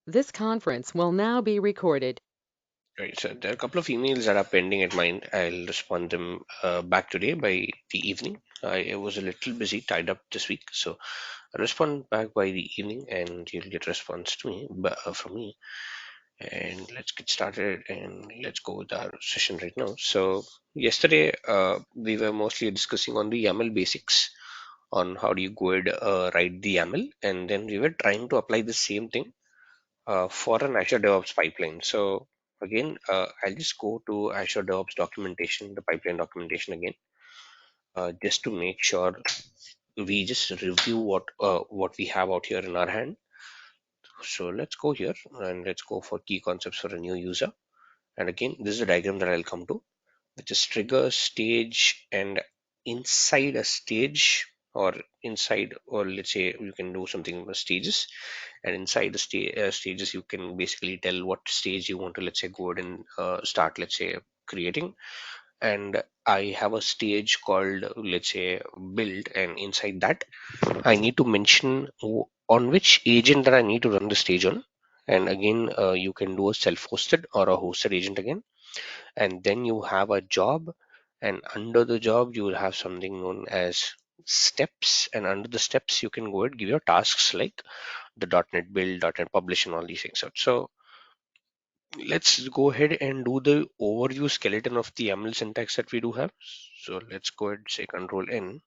This conference will now be recorded. Right. So there are a couple of emails that are pending at mine. I'll respond them back today by the evening. I was a little busy, tied up this week, so I'll respond back by the evening, and you'll get response to me from me. And let's get started, and let's go with our session right now. So yesterday we were mostly discussing on the YAML basics, on how do you go ahead write the YAML, and then we were trying to apply the same thing for an Azure DevOps pipeline. So again, I'll just go to Azure DevOps documentation, the pipeline documentation again, just to make sure we just review what we have out here in our hand. So let's go here and let's go for key concepts for a new user. And again, this is the diagram that I'll come to, which is trigger, stage, and inside a stage, or inside, or let's say you can do something with stages, and inside the stages you can basically tell what stage you want to, let's say, go ahead and start, let's say, creating. And I have a stage called, let's say, build, and inside that I need to mention on which agent that I need to run the stage on. And again, you can do a self-hosted or a hosted agent again. And then you have a job, and under the job you will have something known as steps, and under the steps you can go and give your tasks like the .NET build, .NET publish, and all these things out. So let's go ahead and do the overview skeleton of the YAML syntax that we do have. So let's go ahead and say control N,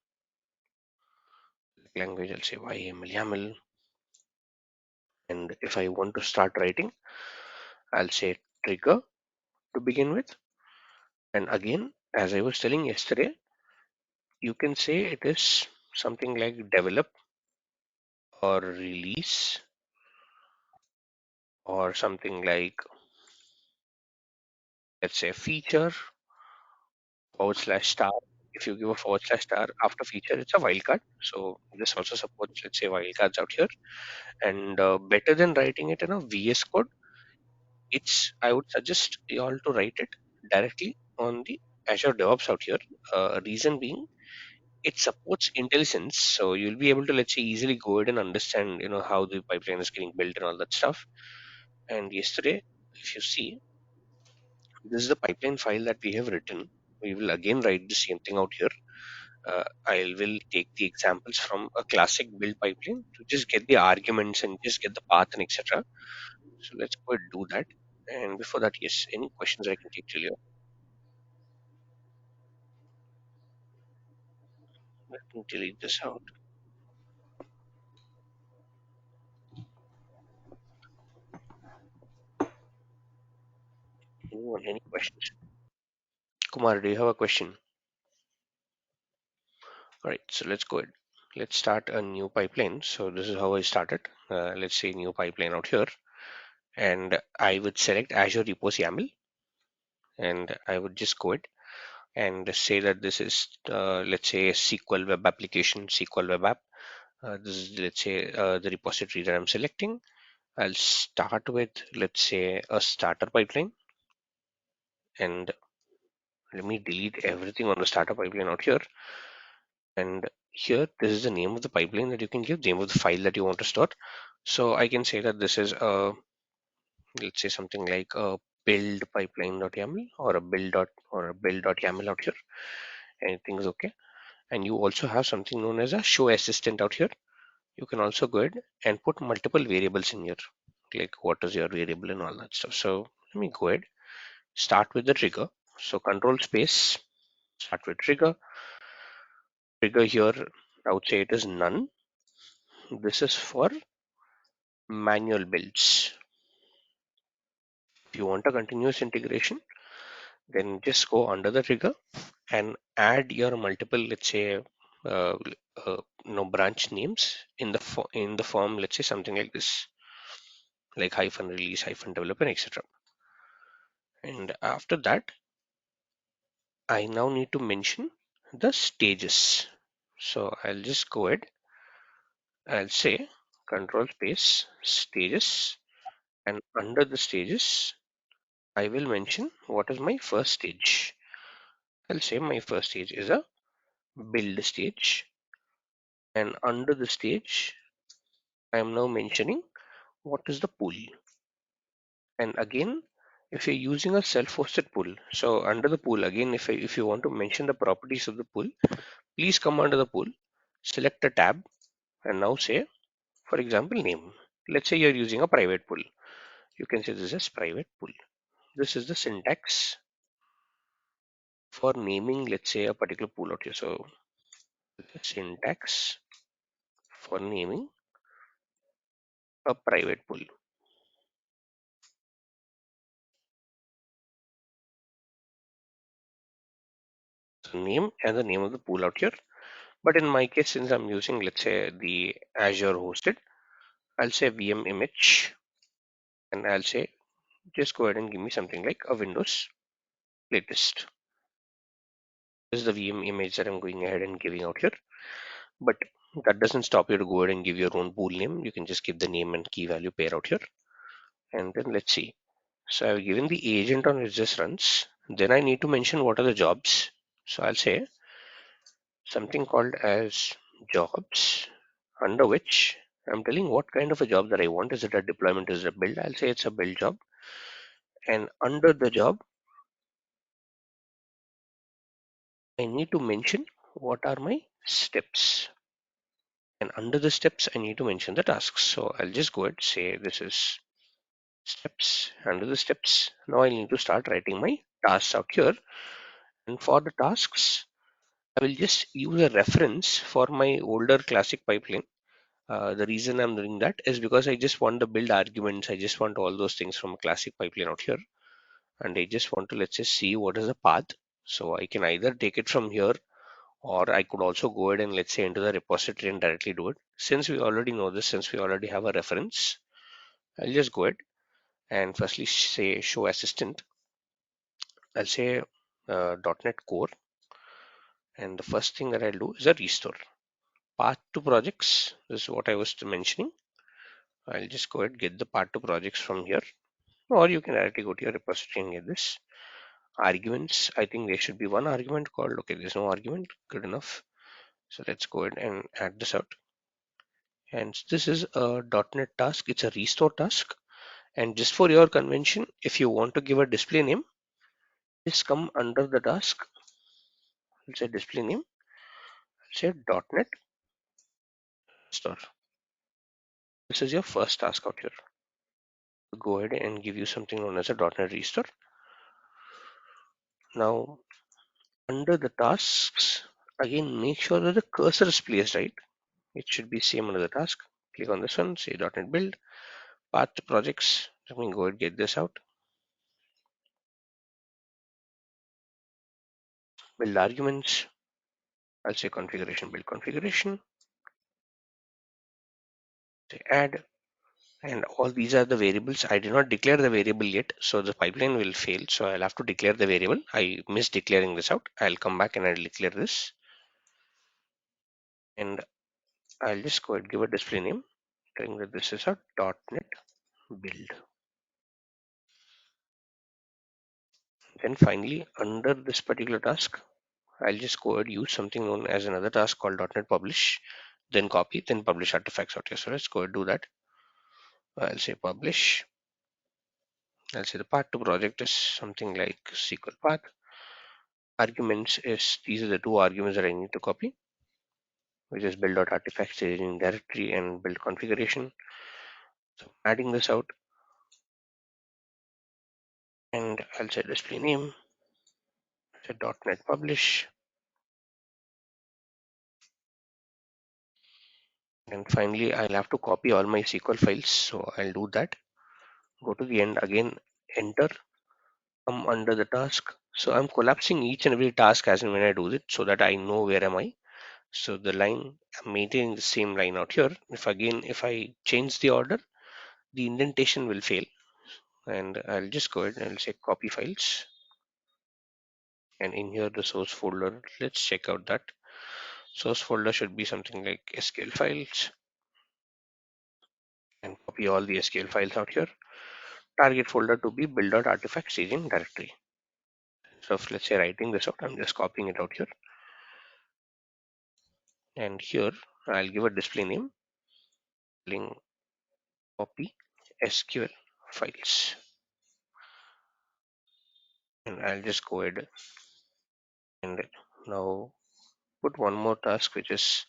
language, I'll say YAML YAML. And if I want to start writing, I'll say trigger to begin with. And again, as I was telling yesterday, you can say it is something like develop or release, or something like, let's say, feature forward slash star. If you give a forward slash star after feature, it's a wildcard. So this also supports, let's say, wildcards out here. And better than writing it in a VS Code, it's, I would suggest you all to write it directly on the Azure DevOps out here. Reason being, it supports IntelliSense, so you'll be able to, let's say, easily go ahead and understand, how the pipeline is getting built and all that stuff. And yesterday, if you see, this is the pipeline file that we have written. We will again write the same thing out here. I will take the examples from a classic build pipeline to just get the arguments and just get the path and etc. So let's go ahead and do that. And before that, yes, any questions I can take till you. Let me delete this out. Anyone, any questions? Kumar, do you have a question? All right, so let's go ahead. Let's start a new pipeline. So this is how I started. Let's say new pipeline out here, and I would select Azure Repos YAML, and I would just go ahead and say that this is, let's say, a SQL web application, SQL web app. This is, let's say, the repository that I'm selecting. I'll start with, let's say, a starter pipeline, and let me delete everything on the starter pipeline out here. And here, this is the name of the pipeline that you can give, the name of the file that you want to store. So I can say that this is a, let's say, something like a build pipeline.yaml, or a build.yaml out here. Anything is okay. And you also have something known as a show assistant out here. You can also go ahead and put multiple variables in here, like what is your variable and all that stuff. So let me go ahead, start with the trigger. So control space, start with trigger. Trigger here, I would say it is none. This is for manual builds. If you want a continuous integration, then just go under the trigger and add your multiple, let's say, branch names in the in the form, let's say, something like this, like hyphen release, hyphen development, etc. And after that, I now need to mention the stages. So I'll just go ahead. I'll say control space stages, and under the stages, I will mention what is my first stage. I'll say my first stage is a build stage, and under the stage, I am now mentioning what is the pool. And again, if you're using a self-hosted pool, so under the pool, again, if you want to mention the properties of the pool, please come under the pool, select a tab, and now say, for example, name. Let's say you're using a private pool. You can say this is private pool. This is the syntax for naming, let's say, a particular pool out here. So the syntax for naming a private pool. So name and the name of the pool out here. But in my case, since I'm using, let's say, the Azure hosted, I'll say VM image, and I'll say just go ahead and give me something like a Windows latest. This is the VM image that I'm going ahead and giving out here. But that doesn't stop you to go ahead and give your own pool name. You can just give the name and key value pair out here. And then let's see. So I've given the agent on which this runs. Then I need to mention what are the jobs. So I'll say something called as jobs, under which I'm telling what kind of a job that I want. Is it a deployment? Is it a build? I'll say it's a build job. And under the job, I need to mention what are my steps. And under the steps, I need to mention the tasks. So I'll just go ahead and say this is steps. Under the steps, now I need to start writing my tasks out here. And for the tasks, I will just use a reference for my older classic pipeline. The reason I'm doing that is because I just want the build arguments. I just want all those things from a classic pipeline out here. And I just want to, let's say, see what is the path. So I can either take it from here, or I could also go ahead and, let's say, into the repository and directly do it. Since we already know this, since we already have a reference, I'll just go ahead and firstly say show assistant. I'll say .NET Core, and the first thing that I'll do is a restore. Path to projects, this is what I was mentioning. I'll just go ahead and get the path to projects from here, or you can directly go to your repository and get this. Arguments, I think there should be one argument called, okay, there's no argument, good enough. So let's go ahead and add this out. And this is a .NET task, it's a restore task. And just for your convention, if you want to give a display name, just come under the task, let's say display name, say .NET store. This is your first task out here. Go ahead and give you something known as a .NET restore. Now, under the tasks, again, make sure that the cursor is placed right. It should be same under the task. Click on this one, say .NET build, path to projects. Let me go ahead and get this out. Build arguments. I'll say configuration, build configuration. Say add, and all these are the variables. I did not declare the variable yet, so the pipeline will fail. So I'll have to declare the variable. I missed declaring this out. I'll come back and I'll declare this. And I'll just go ahead and give a display name, telling that this is a .NET build. Then finally, under this particular task, I'll just go ahead and use something known as another task called .NET publish, then copy, then publish artifacts out here. So let's go ahead and do that. I'll say publish. I'll say the path to project is something like SQL path. Arguments is, these are the two arguments that I need to copy, which is build.artifacts staging directory and build configuration. So adding this out, and I'll say display name, say .NET publish. And finally, I'll have to copy all my SQL files. So I'll do that. Go to the end again, enter, come under the task. So I'm collapsing each and every task as and when I do it so that I know where am I. So the line, I'm maintaining the same line out here. If I change the order, the indentation will fail. And I'll just go ahead and I'll say copy files. And in here, the source folder, let's check out that. Source folder should be something like SQL files, and copy all the SQL files out here. Target folder to be build.artifact staging directory. So if, let's say, writing this out, I'm just copying it out here. And here I'll give a display name, link copy SQL files. and I'll just go ahead and now put one more task, which is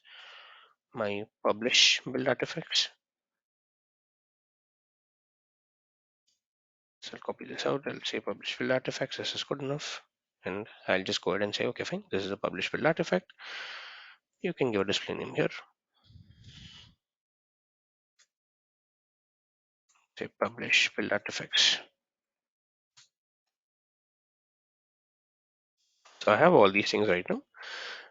my publish build artifacts. So I'll copy this out. I'll say publish build artifacts. This is good enough. And I'll just go ahead and say, okay, fine. This is a publish build artifact. You can give a display name here. Say publish build artifacts. So I have all these things right now.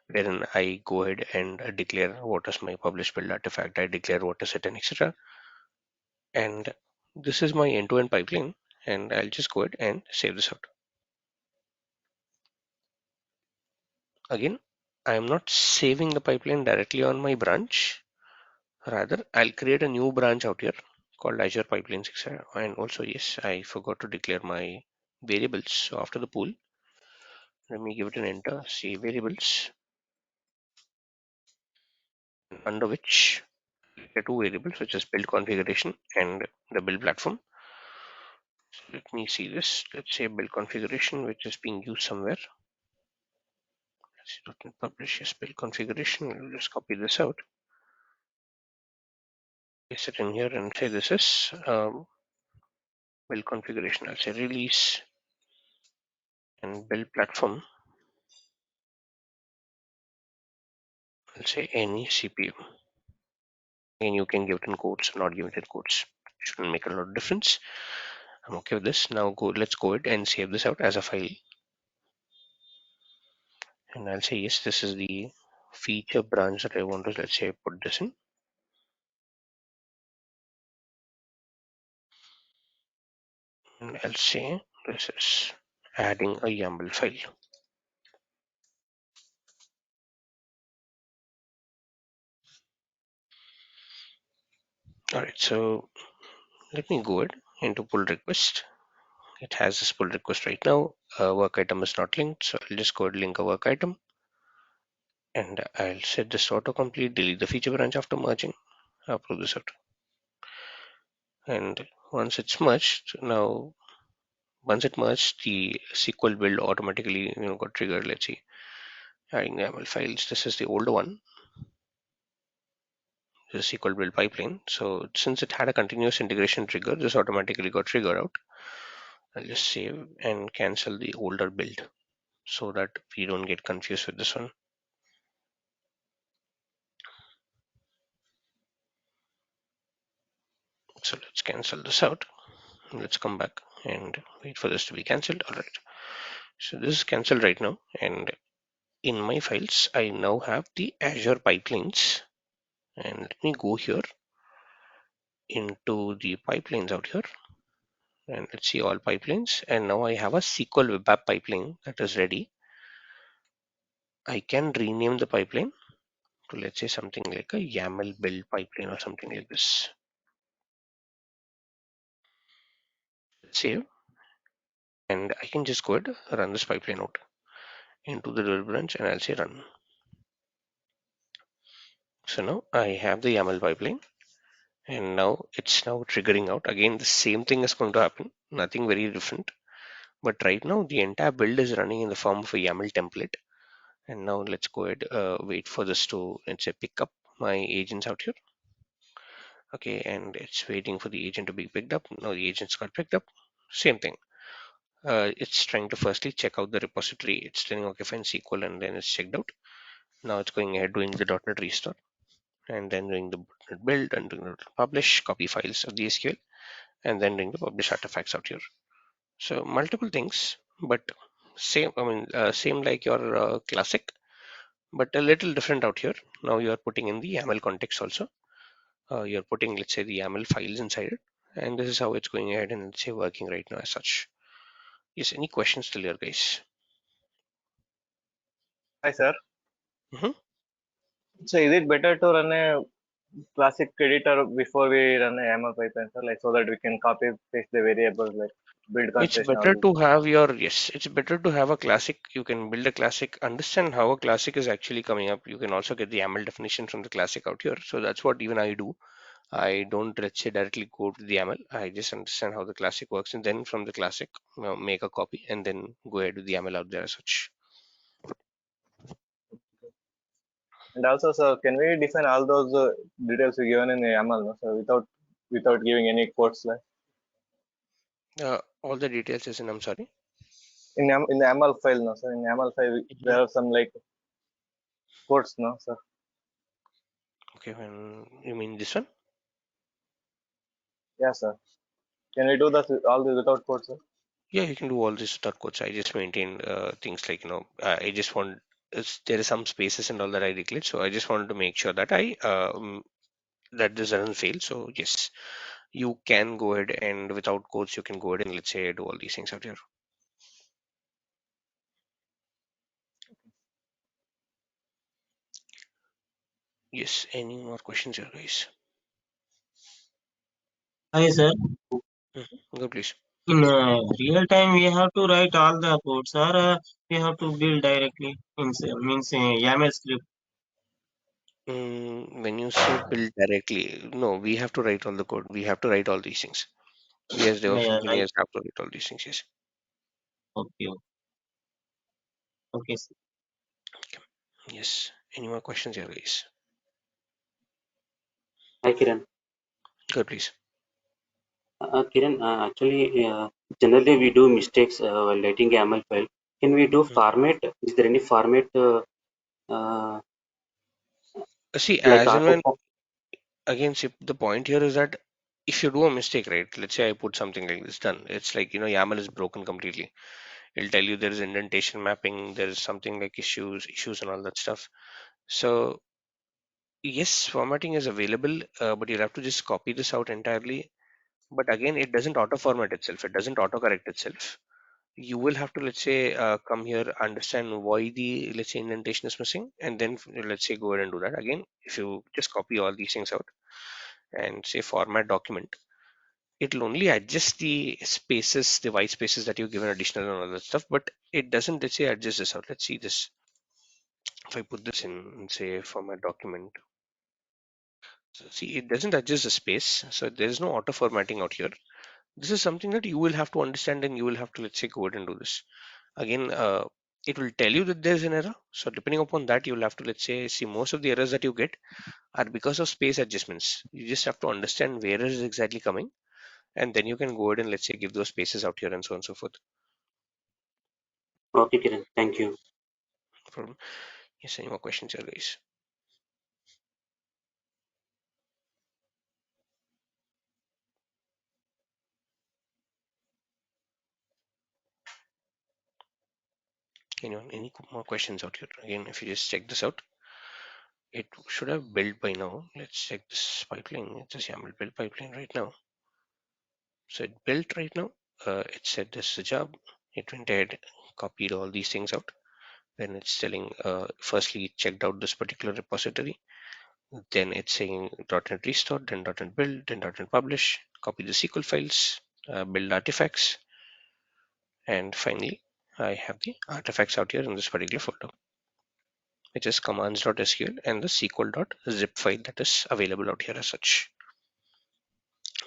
Then I go ahead and declare what is my publish build artifact. I declare what is it and etc. And this is my end-to-end pipeline. And I'll just go ahead and save this out. Again, I'm not saving the pipeline directly on my branch. Rather, I'll create a new branch out here called Azure Pipeline 6. And also, yes, I forgot to declare my variables. So after the pool, let me give it an enter, say variables, under which there are two variables, which is build configuration and the build platform. So let me see this. Let's say build configuration, which is being used somewhere. Let's see, publish yes, build configuration. We'll just copy this out, paste it in here, and say this is build configuration. I'll say release and build platform. I'll say any CPU. And you can give it in quotes or not give it in quotes. Shouldn't make a lot of difference. I'm okay with this. Now let's go ahead and save this out as a file. And I'll say yes, this is the feature branch that I want to, let's say, put this in. And I'll say this is adding a YAML file. All right, so let me go ahead into pull request. It has this pull request right now. Work item is not linked, so I'll just go ahead and link a work item. And I'll set this autocomplete, delete the feature branch after merging. Approve this out. And once it's merged, now once it merged, the SQL build automatically got triggered. Let's see, adding the YAML files. This is the older one, the SQL build pipeline. So since it had a continuous integration trigger, this automatically got triggered out. I'll just save and cancel the older build so that we don't get confused with this one. So let's cancel this out. Let's come back and wait for this to be cancelled. All right. So this is cancelled right now. And in my files, I now have the Azure pipelines. And let me go here into the pipelines out here. And let's see all pipelines. And now I have a SQL web app pipeline that is ready. I can rename the pipeline to, let's say, something like a YAML build pipeline or something like this. Save. And I can just go ahead run this pipeline out into the dev branch and I'll say run. So now I have the YAML pipeline and now it's now triggering out. Again, the same thing is going to happen, nothing very different. But right now the entire build is running in the form of a YAML template. And now let's go ahead, wait for this to, let's say, pick up my agents out here. Okay, and it's waiting for the agent to be picked up. Now the agents got picked up. Same thing. It's trying to firstly check out the repository. It's telling okay, fine SQL, and then it's checked out. Now it's going ahead doing the .NET restore, and then doing the .NET build and doing the publish, copy files of the SQL, and then doing the publish artifacts out here. So multiple things, but same. I mean, same like your classic, but a little different out here. Now you are putting in the YAML context also. You're putting, let's say, the YAML files inside it, and this is how it's going ahead and, let's say, working right now as such. Yes, any questions still here, guys? Hi, sir. Mhm. So is it better to run a classic editor before we run a YAML pipeline, sir? Like so that we can copy paste the variables like build It's configuration all better this. to have your, yes, it's better to have a classic. You can build a classic, understand how a classic is actually coming up. You can also get the YAML definition from the classic out here. So that's what even I do. I don't, let's say, directly go to the YAML. I just understand how the classic works, and then from the classic, make a copy and then go ahead with the YAML out there as such. And also, sir, can we define all those details we given in the YAML, no, sir, without giving any codes like All the details is in, I'm sorry. in the YAML file, no, sir. In YAML file, Mhm. there are some like codes, no, sir. Okay, when you mean this one? Yeah, sir. Can we do this all this without codes, sir? Yeah, you can do all this without codes. I just maintain things like, I just want, there is some spaces and all that I declared, so I just wanted to make sure that that this doesn't fail. So yes, you can go ahead and without codes, you can go ahead and, let's say, do all these things out here. Yes. Any more questions here, guys? Hi sir. Go please. In real time, we have to write all the codes, or we have to build directly in means YAML script. When you say build directly, no, we have to write all the code. We have to write all these things. We as DevOps Right. engineers have to write all these things. Yes. Okay. Okay. Sir. Yes. Any more questions here, guys? Hi Kiran. Go please. Kiran, actually, generally we do mistakes while writing YAML file. Can we do Mhm. format? Is there any format uh, See, like as and auto when, again, see, the point here is that if you do a mistake, right? Let's say I put something like this done. It's like, YAML is broken completely. It'll tell you there is indentation mapping, there is something like issues and all that stuff. So yes, formatting is available, but you'll have to just copy this out entirely. But again, it doesn't auto format itself. It doesn't auto correct itself. You will have to, let's say, come here, understand why the, let's say, indentation is missing, and then let's say go ahead and do that. Again, if you just copy all these things out and say format document, it'll only adjust the spaces, the white spaces that you've given additional and all that stuff, but it doesn't, let's say, adjust this out. Let's see this. If I put this in, say, format document, so see, it doesn't adjust the space, so there is no auto formatting out here. This is something that you will have to understand, and you will have to, let's say, go ahead and do this. Again, it will tell you that there's an error. So depending upon that, you'll have to, let's say, see, most of the errors that you get are because of space adjustments. You just have to understand where it is exactly coming, and then you can go ahead and, let's say, give those spaces out here and so on and so forth. Okay, Kiran. Thank you. No problem. Yes, any more questions here, guys? Anyone, any more questions out here? Again, if you just check this out, it should have built by now. Let's check this pipeline. It says YAML build pipeline right now. So it built right now. It said this is a job. It went ahead, copied all these things out. Then it's telling, firstly, it checked out this particular repository. Then it's saying .NET restore, then .NET build, then .NET publish, copy the SQL files, build artifacts, and finally, I have the artifacts out here in this particular folder, which is commands.sql and the sql.zip file that is available out here as such.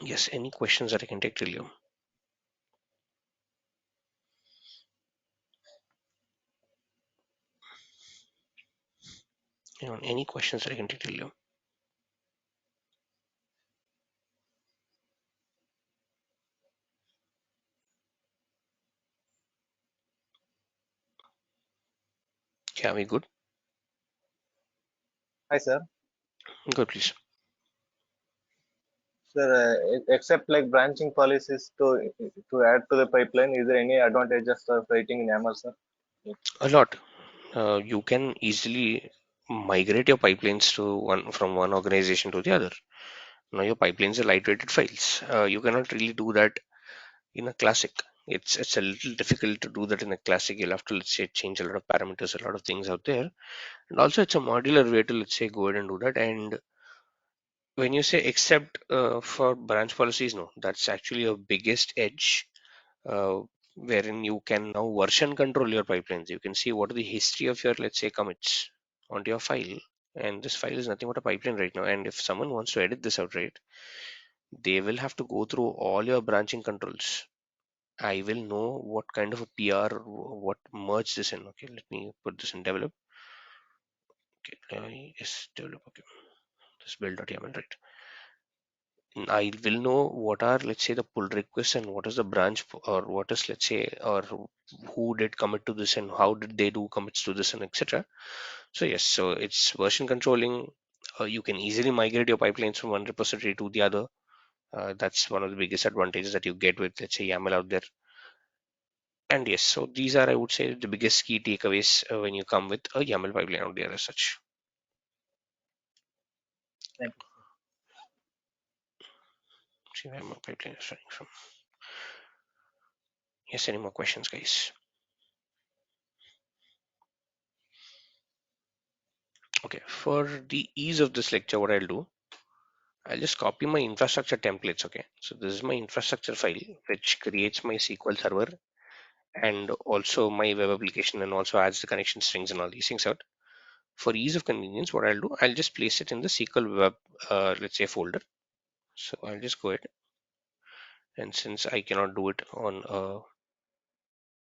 Yes, any questions that I can take till you? Any questions that I can take till you? Yeah, we good? Hi, sir. Good, please. Sir, except like branching policies to add to the pipeline, is there any advantages of writing in YAML, sir? A lot. You can easily migrate your pipelines to one from one organization to the other. Now your pipelines are lightweighted files. You cannot really do that in a classic. It's a little difficult to do that in a classic. You'll have to, let's say, change a lot of parameters, a lot of things out there. And also it's a modular way to, let's say, go ahead and do that. And when you say except for branch policies, no, that's actually your biggest edge, uh, wherein you can now version control your pipelines. You can see what are the history of your, let's say, commits onto your file. and this file is nothing but a pipeline right now. And if someone wants to edit this out, right, they will have to go through all your branching controls. I will know what kind of a PR, what merge this in. Okay, let me put this in develop. Okay, yes, develop. Okay, this build.yaml, right. I will know what are, let's say, the pull requests and what is the branch, or what is, let's say, or who did commit to this and how did they do commits to this and etc. So yes, so it's version controlling. You can easily migrate your pipelines from one repository to the other. That's one of the biggest advantages that you get with, let's say, YAML out there. And yes, so these are, I would say, the biggest key takeaways when you come with a YAML pipeline out there as such. Thank you. See where my pipeline is running from. Yes, any more questions, guys? Okay, for the ease of this lecture, what I'll do, I'll just copy my infrastructure templates. Okay, so this is my infrastructure file, which creates my SQL server and also my web application, and also adds the connection strings and all these things out. For ease of convenience, what I'll do, I'll just place it in the SQL web, let's say, folder. So I'll just go ahead, and since I cannot do it on a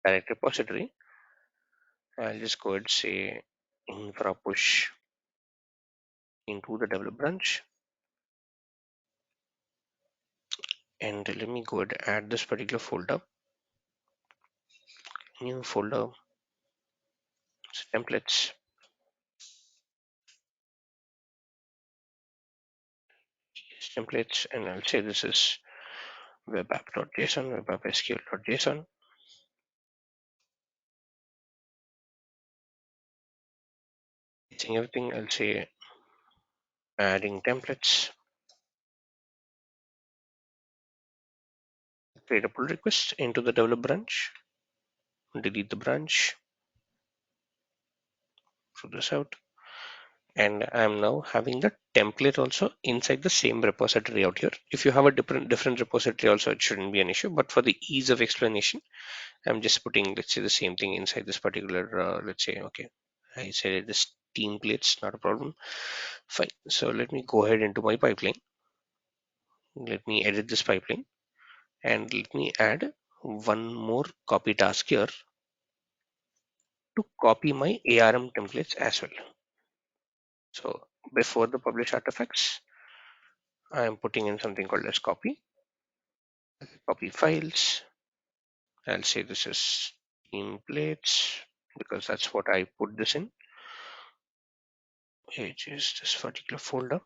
direct repository, I'll just go ahead and say infra push into the develop branch, and let me go ahead and add this particular folder, new folder, templates, templates, and I'll say this is web app.json, web app sql.json. Everything, I'll say adding templates, create a pull request into the develop branch, delete the branch, throw this out, and I'm now having the template also inside the same repository out here. If you have a different repository also, it shouldn't be an issue, but for the ease of explanation, I'm just putting, let's say, the same thing inside this particular, let's say, okay, I said this team plates, not a problem. Fine. So let me go ahead into my pipeline. Let me edit this pipeline, and let me add one more copy task here to copy my ARM templates as well. So before the publish artifacts, I am putting in something called as copy files. I'll say this is templates because that's what I put this in, which is this particular folder.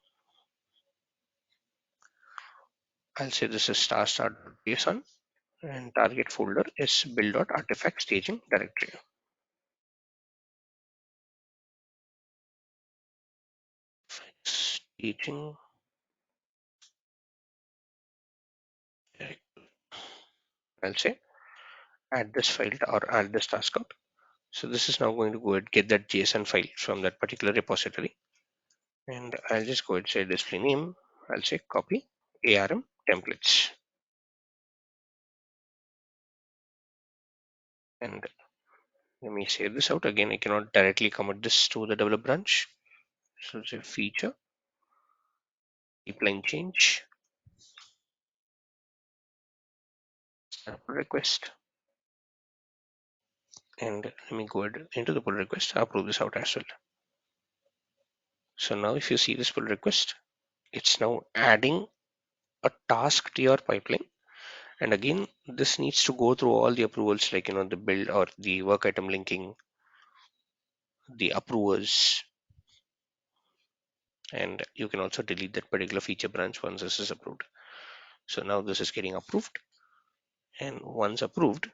I'll say this is star.json, and target folder is build.artifact staging directory. Staging. I'll say add this file or add this task out. So this is now going to go and get that JSON file from that particular repository. And I'll just go and say display name. I'll say copy ARM templates. And let me save this out. Again, I cannot directly commit this to the develop branch. So it's a feature, pipeline change, pull request. And let me go ahead into the pull request, approve this out as well. So now if you see this pull request, it's now adding a task to your pipeline. And again, this needs to go through all the approvals, like, the build or the work item linking, the approvers, and you can also delete that particular feature branch once this is approved. So now this is getting approved, and once approved,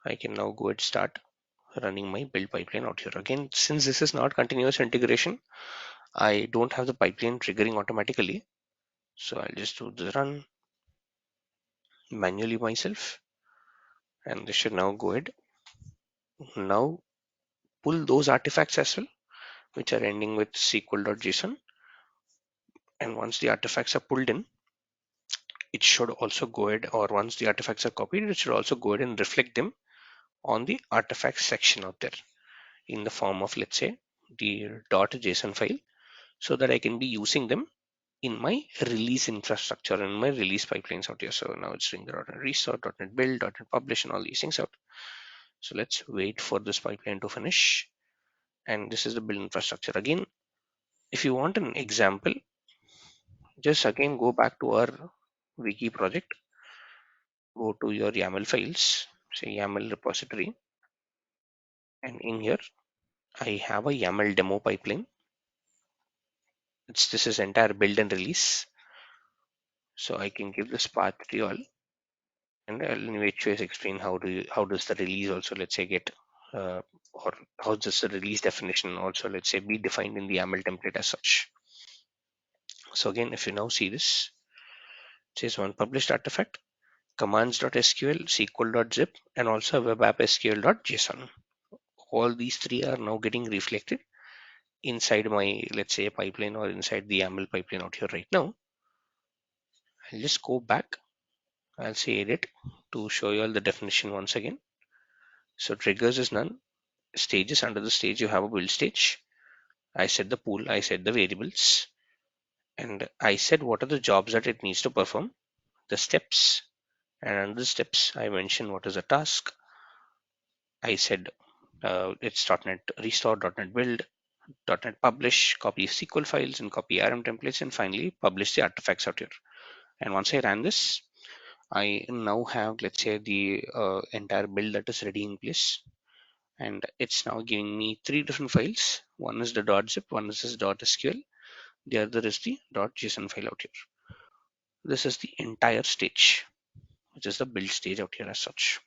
I can now go and start running my build pipeline out here. Again, since this is not continuous integration, I don't have the pipeline triggering automatically. So I'll just do the run manually myself, and this should now go ahead now pull those artifacts as well, which are ending with sql.json. And once the artifacts are pulled in, it should also go ahead, or once the artifacts are copied, it should also go ahead and reflect them on the artifact section out there in the form of, let's say, the .json file so that I can be using them in my release infrastructure and my release pipelines out here. So now it's doing the .NET Restore, .NET Build, .NET Publish, and all these things out. So let's wait for this pipeline to finish. And this is the build infrastructure. Again, if you want an example, just again go back to our wiki project, go to your YAML files, say YAML repository, and in here I have a YAML demo pipeline. This is entire build and release. So I can give this path to you all, and I'll in which ways explain how does the release also, let's say, get or how does the release definition also, let's say, be defined in the YAML template as such. So again, if you now see this, it says one published artifact, commands.sql, sql.zip, and also web app sql.json. All these three are now getting reflected inside my, let's say, pipeline or inside the YAML pipeline out here right now. I'll just go back. I'll say edit to show you all the definition once again. So triggers is none. Stages, under the stage you have a build stage. I set the pool, I set the variables, and I said what are the jobs that it needs to perform, the steps, and under the steps I mentioned what is a task. I said it's .NET Restore, .NET Build, .NET Publish, copy SQL files and copy RM templates, and finally publish the artifacts out here. And once I ran this, I now have, let's say, the entire build that is ready in place, and it's now giving me three different files. One is the .zip, one is this .sql, the other is the .json file out here. This is the entire stage, which is the build stage out here as such.